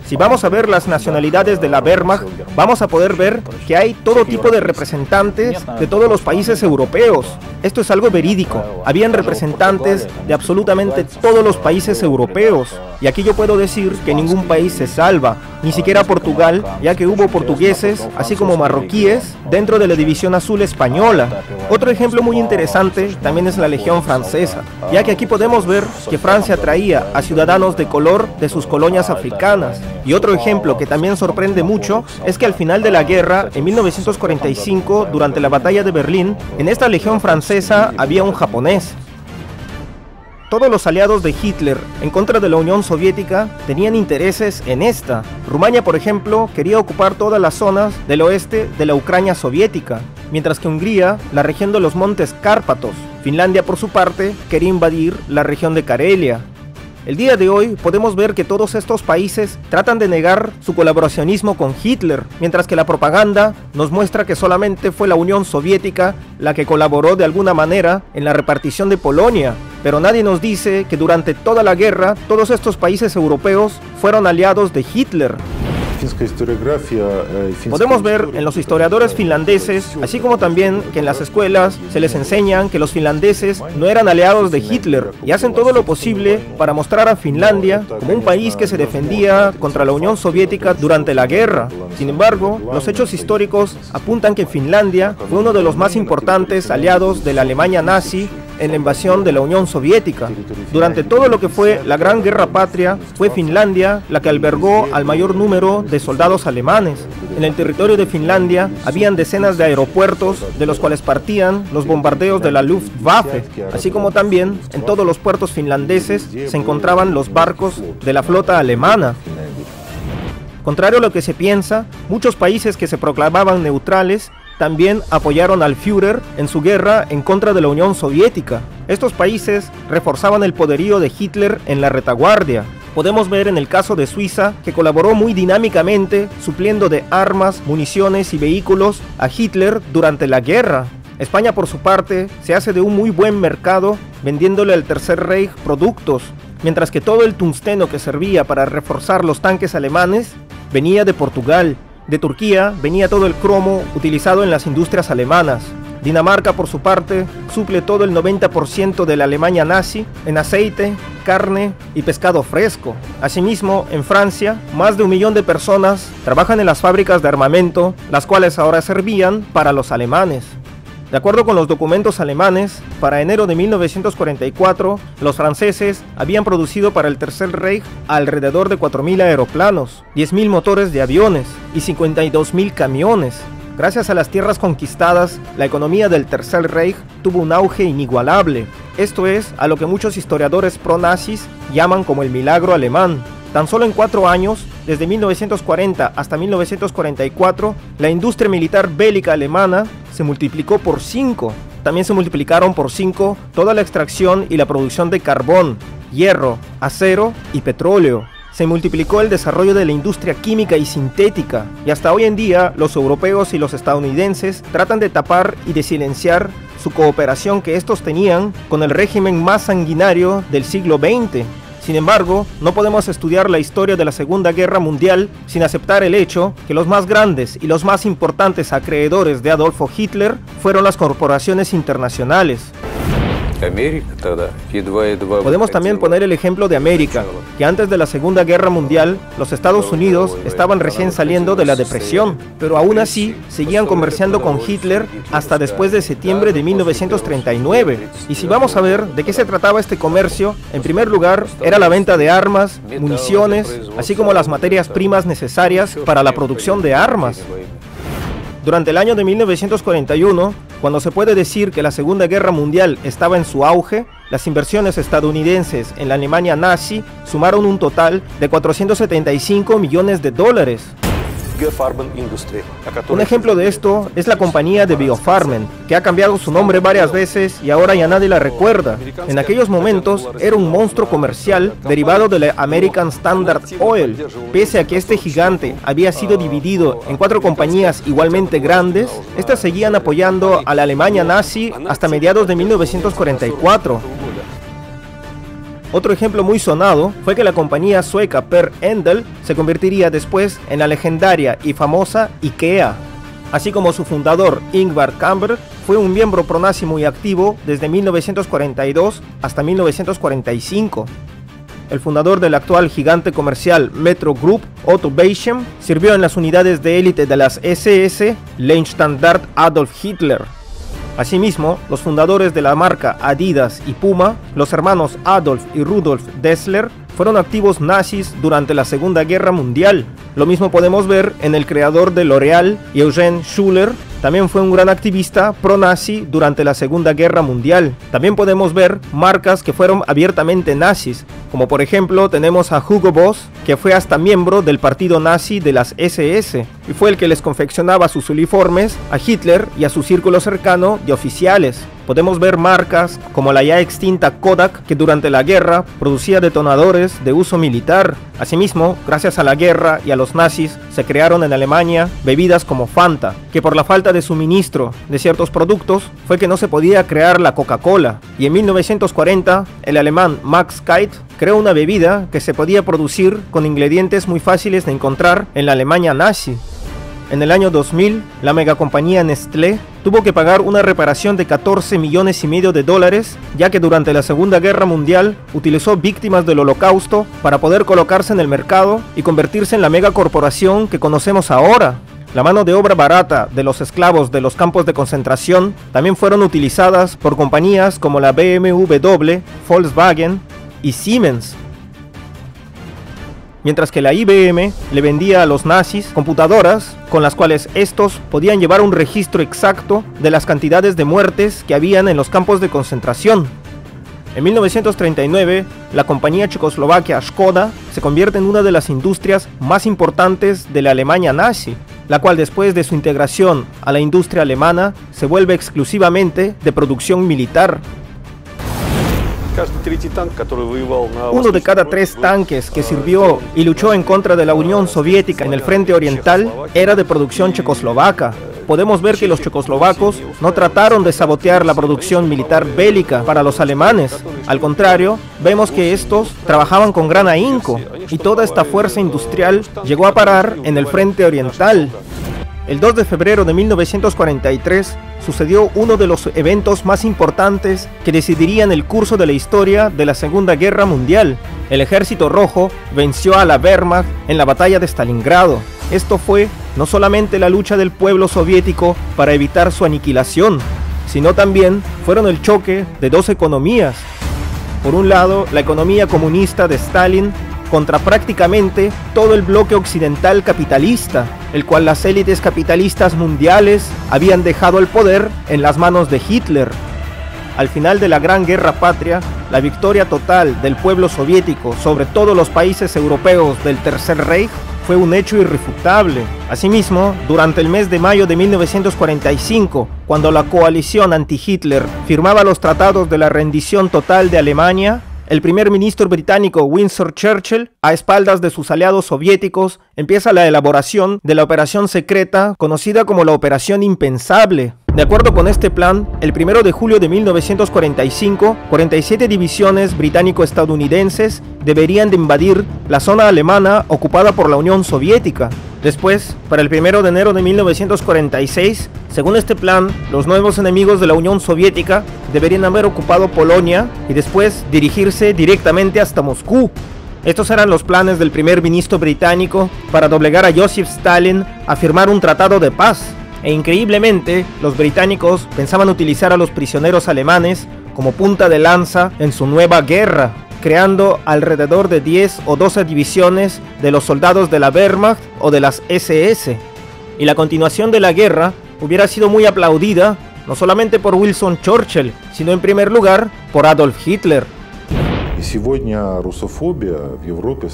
Si vamos a ver las nacionalidades de la Wehrmacht, vamos a poder ver que hay todo tipo de representantes de todos los países europeos. Esto es algo verídico. Habían representantes de absolutamente todos los países europeos. Y aquí yo puedo decir que ningún país se salva, ni siquiera Portugal, ya que hubo portugueses, así como marroquíes, dentro de la División Azul española. Otro ejemplo muy interesante también es la Legión Francesa, ya que aquí podemos ver que Francia traía a ciudadanos de color de sus colonias colonias africanas. Y otro ejemplo que también sorprende mucho es que al final de la guerra, en 1945, durante la batalla de Berlín, en esta legión francesa había un japonés. Todos los aliados de Hitler en contra de la Unión Soviética tenían intereses en esta. Rumania, por ejemplo, quería ocupar todas las zonas del oeste de la Ucrania soviética, mientras que Hungría, la región de los Montes Cárpatos. Finlandia, por su parte, quería invadir la región de Karelia. El día de hoy podemos ver que todos estos países tratan de negar su colaboracionismo con Hitler, mientras que la propaganda nos muestra que solamente fue la Unión Soviética la que colaboró de alguna manera en la repartición de Polonia. Pero nadie nos dice que durante toda la guerra todos estos países europeos fueron aliados de Hitler. Podemos ver en los historiadores finlandeses, así como también que en las escuelas se les enseñan que los finlandeses no eran aliados de Hitler y hacen todo lo posible para mostrar a Finlandia como un país que se defendía contra la Unión Soviética durante la guerra. Sin embargo, los hechos históricos apuntan que Finlandia fue uno de los más importantes aliados de la Alemania nazi en la invasión de la Unión Soviética. Durante todo lo que fue la Gran Guerra Patria, fue Finlandia la que albergó al mayor número de soldados alemanes. En el territorio de Finlandia habían decenas de aeropuertos de los cuales partían los bombardeos de la Luftwaffe, así como también en todos los puertos finlandeses se encontraban los barcos de la flota alemana. Contrario a lo que se piensa, muchos países que se proclamaban neutrales también apoyaron al Führer en su guerra en contra de la Unión Soviética. Estos países reforzaban el poderío de Hitler en la retaguardia. Podemos ver en el caso de Suiza que colaboró muy dinámicamente supliendo de armas, municiones y vehículos a Hitler durante la guerra. España, por su parte, se hace de un muy buen mercado vendiéndole al Tercer Reich productos, mientras que todo el tungsteno que servía para reforzar los tanques alemanes venía de Portugal. De Turquía venía todo el cromo utilizado en las industrias alemanas. Dinamarca, por su parte, suple todo el 90% de la Alemania nazi en aceite, carne y pescado fresco. Asimismo, en Francia, más de 1 millón de personas trabajan en las fábricas de armamento, las cuales ahora servían para los alemanes. De acuerdo con los documentos alemanes, para enero de 1944, los franceses habían producido para el Tercer Reich alrededor de 4.000 aeroplanos, 10.000 motores de aviones y 52.000 camiones. Gracias a las tierras conquistadas, la economía del Tercer Reich tuvo un auge inigualable. Esto es a lo que muchos historiadores pro-nazis llaman como el milagro alemán. Tan solo en 4 años, desde 1940 hasta 1944, la industria militar bélica alemana se multiplicó por 5. También se multiplicaron por 5 toda la extracción y la producción de carbón, hierro, acero y petróleo. Se multiplicó el desarrollo de la industria química y sintética, y hasta hoy en día los europeos y los estadounidenses tratan de tapar y de silenciar su cooperación que estos tenían con el régimen más sanguinario del siglo XX. Sin embargo, no podemos estudiar la historia de la Segunda Guerra Mundial sin aceptar el hecho que los más grandes y los más importantes acreedores de Adolfo Hitler fueron las corporaciones internacionales. Podemos también poner el ejemplo de América, que antes de la Segunda Guerra Mundial, los Estados Unidos estaban recién saliendo de la depresión, pero aún así seguían comerciando con Hitler hasta después de septiembre de 1939. Y si vamos a ver de qué se trataba este comercio, en primer lugar era la venta de armas, municiones, así como las materias primas necesarias para la producción de armas. Durante el año de 1941, cuando se puede decir que la Segunda Guerra Mundial estaba en su auge, las inversiones estadounidenses en la Alemania nazi sumaron un total de 475 millones de dólares. Un ejemplo de esto es la compañía de Biofarmen, que ha cambiado su nombre varias veces y ahora ya nadie la recuerda. En aquellos momentos era un monstruo comercial derivado de la American Standard Oil. Pese a que este gigante había sido dividido en 4 compañías igualmente grandes, estas seguían apoyando a la Alemania nazi hasta mediados de 1944. Otro ejemplo muy sonado fue que la compañía sueca Per Endel se convertiría después en la legendaria y famosa IKEA. Así como su fundador Ingvar Kamprad fue un miembro pronazi muy activo desde 1942 hasta 1945. El fundador del actual gigante comercial Metro Group, Otto Beichem, sirvió en las unidades de élite de las SS Leibstandarte Adolf Hitler. Asimismo, los fundadores de la marca Adidas y Puma, los hermanos Adolf y Rudolf Dassler, fueron activos nazis durante la Segunda Guerra Mundial. Lo mismo podemos ver en el creador de L'Oréal, Eugène Schuller. También fue un gran activista pro-nazi durante la Segunda Guerra Mundial. También podemos ver marcas que fueron abiertamente nazis, como por ejemplo tenemos a Hugo Boss, que fue hasta miembro del partido nazi de las SS, y fue el que les confeccionaba sus uniformes a Hitler y a su círculo cercano de oficiales. Podemos ver marcas como la ya extinta Kodak, que durante la guerra producía detonadores de uso militar. Asimismo, gracias a la guerra y a los nazis, se crearon en Alemania bebidas como Fanta, que por la falta de suministro de ciertos productos fue que no se podía crear la Coca-Cola. Y en 1940, el alemán Max Keitel creó una bebida que se podía producir con ingredientes muy fáciles de encontrar en la Alemania nazi. En el año 2000, la megacompañía Nestlé tuvo que pagar una reparación de 14,5 millones de dólares, ya que durante la Segunda Guerra Mundial utilizó víctimas del Holocausto para poder colocarse en el mercado y convertirse en la megacorporación que conocemos ahora. La mano de obra barata de los esclavos de los campos de concentración también fueron utilizadas por compañías como la BMW, Volkswagen y Siemens. Mientras que la IBM le vendía a los nazis computadoras con las cuales estos podían llevar un registro exacto de las cantidades de muertes que habían en los campos de concentración. En 1939, la compañía checoslovaca Škoda se convierte en una de las industrias más importantes de la Alemania nazi, la cual después de su integración a la industria alemana se vuelve exclusivamente de producción militar. Uno de cada 3 tanques que sirvió y luchó en contra de la Unión Soviética en el frente oriental era de producción checoslovaca. Podemos ver que los checoslovacos no trataron de sabotear la producción militar bélica para los alemanes. Al contrario, vemos que estos trabajaban con gran ahínco y toda esta fuerza industrial llegó a parar en el frente oriental. El 2 de febrero de 1943 sucedió uno de los eventos más importantes que decidirían el curso de la historia de la Segunda Guerra Mundial. El Ejército Rojo venció a la Wehrmacht en la batalla de Stalingrado. Esto fue no solamente la lucha del pueblo soviético para evitar su aniquilación, sino también fueron el choque de 2 economías. Por un lado, la economía comunista de Stalin contra prácticamente todo el bloque occidental capitalista, el cual las élites capitalistas mundiales habían dejado el poder en las manos de Hitler. Al final de la Gran Guerra Patria, la victoria total del pueblo soviético sobre todos los países europeos del Tercer Reich fue un hecho irrefutable. Asimismo, durante el mes de mayo de 1945, cuando la coalición anti-Hitler firmaba los tratados de la rendición total de Alemania, el primer ministro británico Winston Churchill, a espaldas de sus aliados soviéticos, empieza la elaboración de la operación secreta conocida como la Operación Impensable. De acuerdo con este plan, el 1 de julio de 1945, 47 divisiones británico-estadounidenses deberían de invadir la zona alemana ocupada por la Unión Soviética. Después, para el 1 de enero de 1946, según este plan, los nuevos enemigos de la Unión Soviética deberían haber ocupado Polonia y después dirigirse directamente hasta Moscú. Estos eran los planes del primer ministro británico para doblegar a Joseph Stalin a firmar un tratado de paz. E increíblemente, los británicos pensaban utilizar a los prisioneros alemanes como punta de lanza en su nueva guerra, creando alrededor de 10 o 12 divisiones de los soldados de la Wehrmacht o de las SS. Y la continuación de la guerra hubiera sido muy aplaudida, no solamente por Winston Churchill, sino en primer lugar por Adolf Hitler.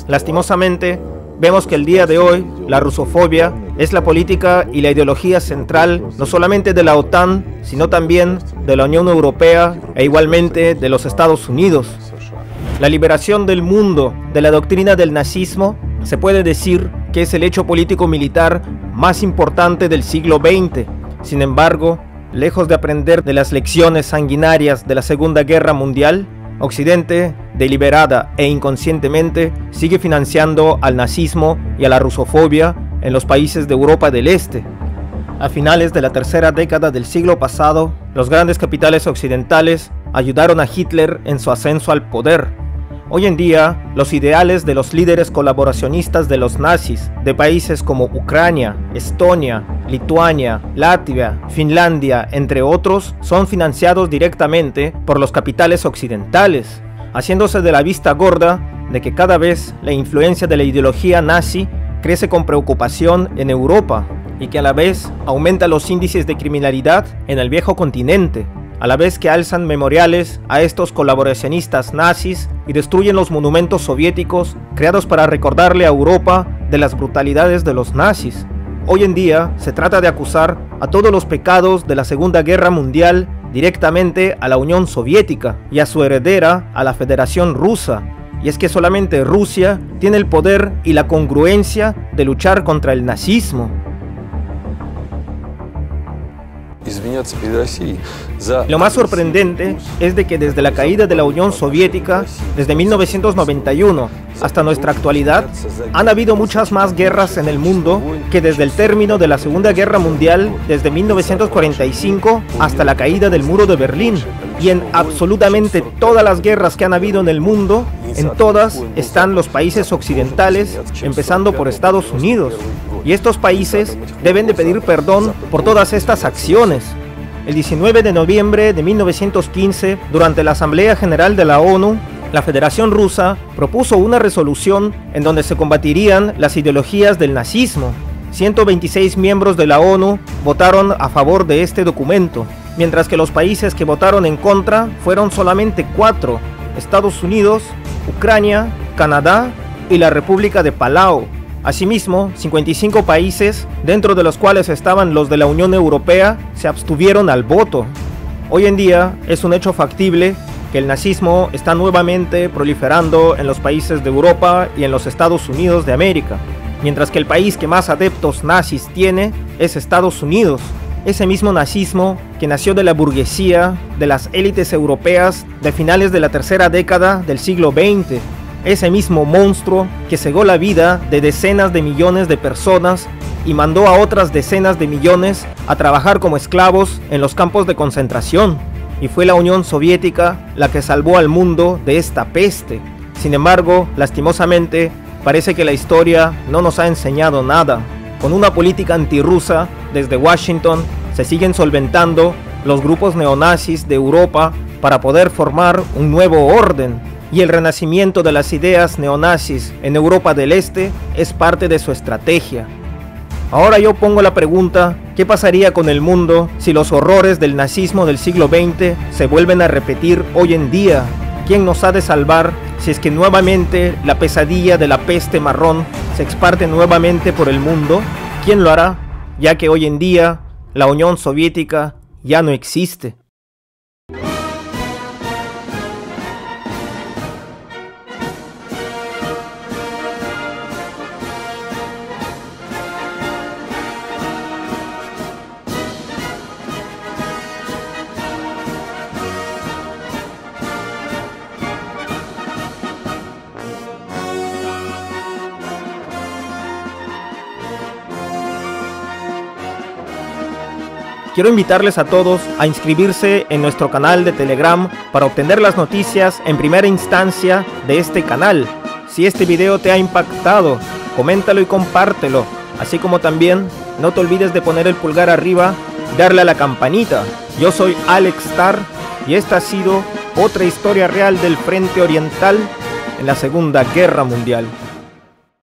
Lastimosamente, vemos que el día de hoy la rusofobia es la política y la ideología central no solamente de la OTAN, sino también de la Unión Europea e igualmente de los Estados Unidos. La liberación del mundo de la doctrina del nazismo se puede decir que es el hecho político-militar más importante del siglo XX. Sin embargo, lejos de aprender de las lecciones sanguinarias de la Segunda Guerra Mundial, Occidente, deliberada e inconscientemente, sigue financiando al nazismo y a la rusofobia en los países de Europa del Este. A finales de la tercera década del siglo pasado, los grandes capitales occidentales ayudaron a Hitler en su ascenso al poder. Hoy en día, los ideales de los líderes colaboracionistas de los nazis de países como Ucrania, Estonia, Lituania, Latvia, Finlandia, entre otros, son financiados directamente por los capitales occidentales. haciéndose de la vista gorda de que cada vez la influencia de la ideología nazi crece con preocupación en Europa y que a la vez aumenta los índices de criminalidad en el viejo continente, a la vez que alzan memoriales a estos colaboracionistas nazis y destruyen los monumentos soviéticos creados para recordarle a Europa de las brutalidades de los nazis. Hoy en día se trata de acusar a todos los pecados de la Segunda Guerra Mundial directamente a la Unión Soviética y a su heredera, a la Federación Rusa. Y es que solamente Rusia tiene el poder y la congruencia de luchar contra el nazismo. Lo más sorprendente es de que desde la caída de la Unión Soviética, desde 1991 hasta nuestra actualidad, han habido muchas más guerras en el mundo que desde el término de la Segunda Guerra Mundial, desde 1945 hasta la caída del Muro de Berlín. Y en absolutamente todas las guerras que han habido en el mundo, en todas están los países occidentales, empezando por Estados Unidos. Y estos países deben de pedir perdón por todas estas acciones. El 19 de noviembre de 1915, durante la Asamblea General de la ONU, la Federación Rusa propuso una resolución en donde se combatirían las ideologías del nazismo. 126 miembros de la ONU votaron a favor de este documento, mientras que los países que votaron en contra fueron solamente 4: Estados Unidos, Ucrania, Canadá y la República de Palau. Asimismo, 55 países, dentro de los cuales estaban los de la Unión Europea, se abstuvieron al voto. Hoy en día es un hecho factible que el nazismo está nuevamente proliferando en los países de Europa y en los Estados Unidos de América, mientras que el país que más adeptos nazis tiene es Estados Unidos. Ese mismo nazismo que nació de la burguesía, de las élites europeas de finales de la tercera década del siglo XX. Ese mismo monstruo que cegó la vida de decenas de millones de personas y mandó a otras decenas de millones a trabajar como esclavos en los campos de concentración. Y fue la Unión Soviética la que salvó al mundo de esta peste. Sin embargo, lastimosamente, parece que la historia no nos ha enseñado nada. Con una política antirrusa desde Washington se siguen solventando los grupos neonazis de Europa para poder formar un nuevo orden. Y el renacimiento de las ideas neonazis en Europa del Este es parte de su estrategia. Ahora yo pongo la pregunta, ¿qué pasaría con el mundo si los horrores del nazismo del siglo XX se vuelven a repetir hoy en día? ¿Quién nos ha de salvar si es que nuevamente la pesadilla de la peste marrón se exparte nuevamente por el mundo? ¿Quién lo hará? Ya que hoy en día la Unión Soviética ya no existe. Quiero invitarles a todos a inscribirse en nuestro canal de Telegram para obtener las noticias en primera instancia de este canal. Si este video te ha impactado, coméntalo y compártelo, así como también no te olvides de poner el pulgar arriba y darle a la campanita. Yo soy Alex Tar y esta ha sido otra historia real del Frente Oriental en la Segunda Guerra Mundial.